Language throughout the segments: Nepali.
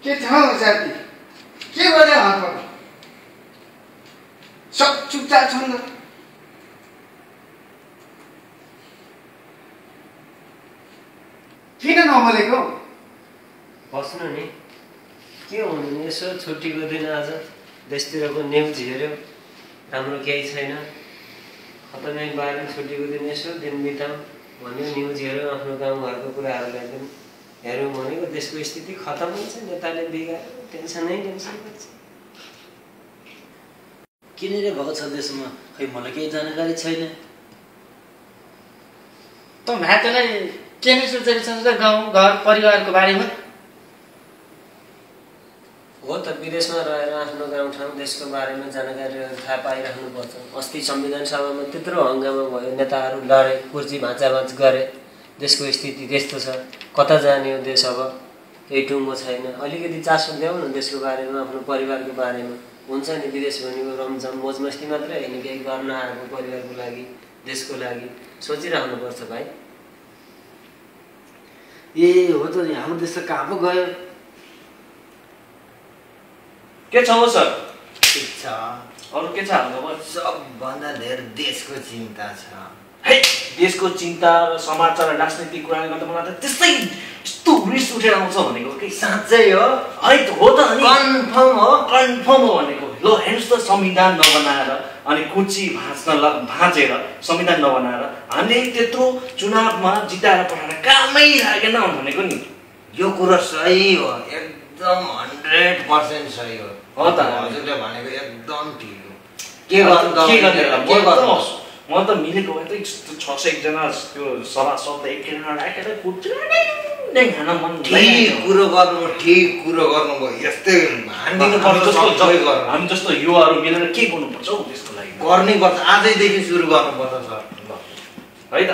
के ठाउँ जाति के गरे हातबाट सब चुपचाप छन् त किन नबोलेको बस्नु नि के हुनु नि यसो छुट्टीको दिन आज देशतिरको न्युज हेऱ्यो राम्रो केही छैन खतरनाक बारेमा छुट्टीको दिन यसो दिन बिताउँ भन्यो न्युज हेऱ्यो आफ्नो गाउँघरको कुराहरूलाई पनि हेऱ्यौँ भनेको देशको स्थिति खतम हुन्छ नेताले बिगाऱ्यो टेन्सनै टेन्सन गर्छ किनेर भएको छ देशमा खै मलाई केही जानकारी छैन त भातेलाई के नै सोचेको छ त गाउँ घर परिवारको बारेमा हो त विदेशमा रहेर आफ्नो गाउँठाउँ देशको बारेमा जानकारीहरू थाहा पाइराख्नुपर्छ अस्ति संविधान सभामा त्यत्रो हङ्गामा भयो नेताहरू लडे कुर्ची भाँचाभाँच गरे देशको स्थिति त्यस्तो छ कता जाने हो देश अब केही टुङ्गो छैन अलिकति चासो देऊ न देशको बारेमा आफ्नो परिवारको बारेमा हुन्छ नि विदेश भनेको रमझम मोजमस्ती मात्रै होइन केही गर्न आएको परिवारको लागि देशको लागि सोचिराख्नुपर्छ भाइ ए हो त नि हाम्रो देश त कहाँ पो गयो के छ हो सर ठिक छ अरू के छ हाम्रो सबभन्दा धेरै देशको चिन्ता छ है देशको चिन्ता र समाचार र राजनीतिक कुरा गर्दा मलाई त त्यस्तै यस्तो रिस उठेर आउँछ भनेको के साँच्चै हो है त हो त अनि कन्फर्म हो भनेको ल हेर्नुहोस् त संविधान नबनाएर अनि कुर्ची भाँचेर संविधान नबनाएर हामीले त्यत्रो चुनावमा जिताएर पठाएर कामै लागेन भनेको नि यो कुरा सही हो एकदम 100% सही हो त हजुरले भनेको एकदम ठिक हो के गर्नु म त मिलेको भए त 601 जना त्यो सभासद एकजना राखेर कुर्ची खान मन ठिक कुरो गर्नुभयो यस्तै हामी जस्तो युवाहरू मिलेर के गर्नुपर्छ हौ त्यसको लागि गर्नै पर्छ आजैदेखि सुरु गर्नुपर्छ सर है त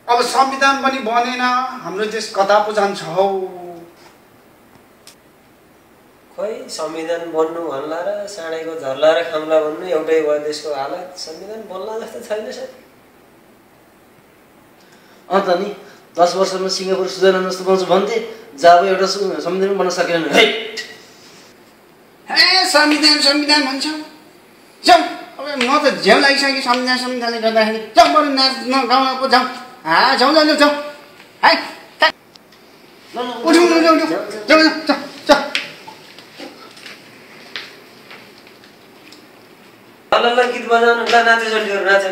अब संविधान पनि बनेन हाम्रो देश कता पो जान्छ हौ खोइ संविधान बन्नु भन्ला र साँडेको झर्ला र खाम्ला भन्नु एउटै भयो देशको हालत संविधान बन्ला जस्तो छैन सर त नि 10 वर्षमा सिङ्गापुर स्विजरल्यान्ड जस्तो पाउँछ भन्थे जब एउटा संविधान बन्न सकेन हे संविधान भन्छ जाउँ अब म त झ्याउ लागिसकेँ संविधानले गर्दाखेरि जाउँ बरु नाच्न गाउँमा पो जाउँ जाउँ है उठ्नु ल गीत बजाउनु ल नाचे जल्दीहरू नाचे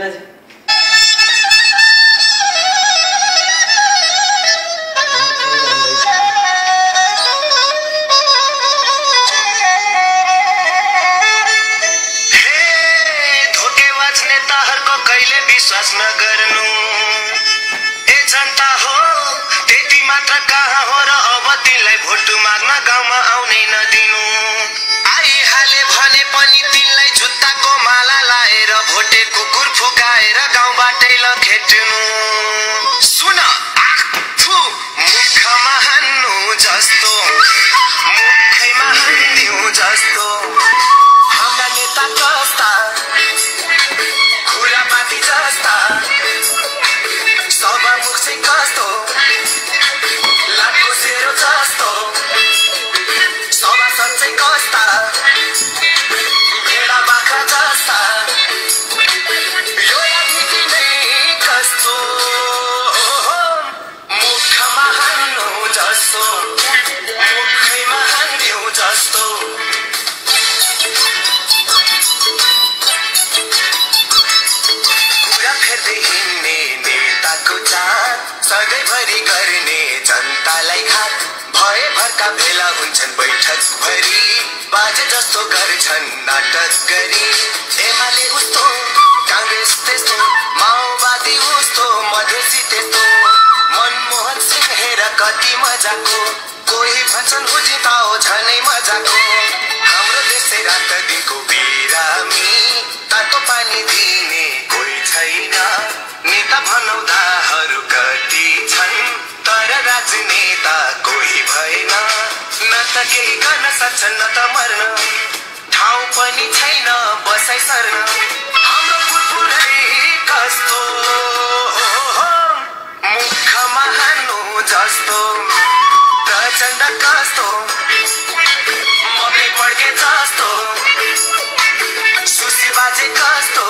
विश्वास नगर्नु ए जनता हो त्यति मात्र कहाँ हो र अब तिनलाई भोट माग्न गाउँमा आउनै नदिनु आइहाले भने पनि तिनलाई जुत्ताको माला लाएर भोटे कुकुर फुकाएर गाउँबाटै लखेट्नु सुन आफू मुखमा हान्नु जस्तो मुखैमा हान्दिउ जस्तो हाम्रा नेता कस्ता खुरापाती जस्ता सभामुख चाहिँ कस्तो लाटो सेरो जस्तो सभासद चाहिँ कस्ता भेडा बाख्रा जस्ता यो राजनीति नै कस्तो मुखमा हान्नु जस्तो मुखैमा हान्दिउ जस्तो हिँड्ने नेताको चार सधैँभरि गर्ने जनतालाई घात भए भरका भेला हुन्छन् बैठक भरि बाजे जस्तो गर्छन् नाटक गरी एमाले उस्तो काङ्ग्रेस त्यस्तो माओवादी उस्तो मधेसी त्यस्तो मनमोहन सिंह हेर कति मजाको कोही भन्छन् उजिताओ झनै मजाको हाम्रो देशै रात दिनको बिरामी तातो पानी दिने कोही छैन नेता भनौदाहरू कति छन् तर राजनेता कोही भएन न त केही गर्न सक्छन् न त मर्न ठाउँ पनि छैन बसाइ सर्न हाम्रो फुलफुलै कस्तो मुखमा हान्नु जस्तो प्रचण्ड कस्तो मकै पड्के जस्तो सुसी बाजे कस्तो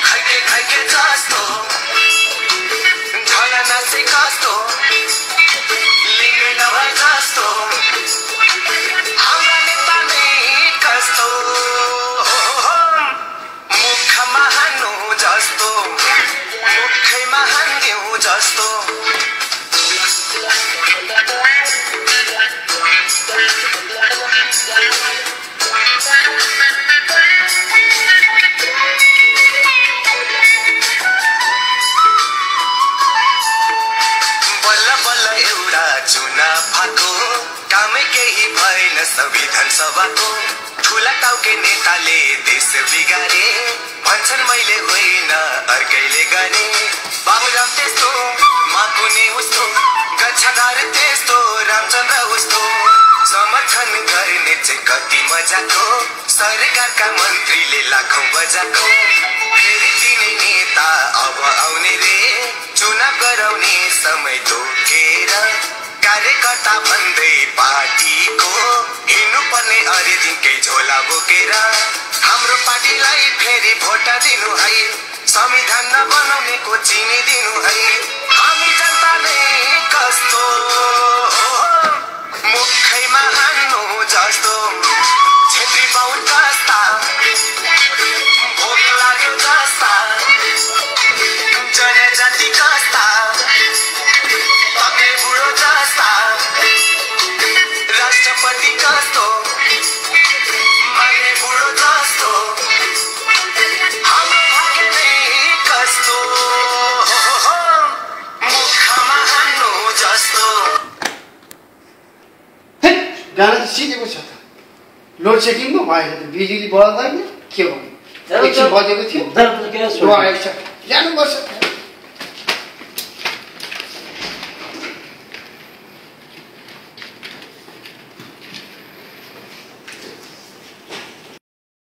खैके खैके जस्तो झलनासे कस्तो लिङ्गै नभए जस्तो हाम्रा नेपालमै कस्तो मुखमा हान्नु जस्तो मुखैमा हान्दिउँ जस्तो बल्ल बल्ल एउटा चुनाव भएको कामै केही भएन संविधान सभाको ठुला टाउके नेताले देश बिगारे भन्छन् मैले होइन अर्कैले गरे बाबुराम त्यस्तो माकुने उस्तो गच्छादार त्यस्तो रामचन्द्र उस्तो समर्थन गर्ने चाहिँ कति मजाको सरकारका मन्त्रीले लाखौं बजाको फेरि तिनै नेता अब आउने रे चुनाव गराउने समय तोकेर कार्यकर्ता भन्दै पार्टीको हिँड्नु पर्ने अरेदिनकै झोला बोकेर हाम्रो पार्टीलाई फेरि भोट दिनु है संविधान नबनाउनेको चिनिदिनु है हामी जनता नै कस्तो मुखैमा हान्नु जस्तो छेत्री बाहुन कस्ता भोक लाग्यो जस्ता जनजाति कस्ता तपाईँ बुढो जस्ता राष्ट्रपति कस्तो माने बुढो जस्तो हाम्रो भाग्य नै कस्तो मुखमा हान्नु जस्तो गाना त सिकेको छ त लोड सेडिङ पो भयो त बिजुली बल्दैन के भन्नु एकछिन बजेको थियो जानुपर्छ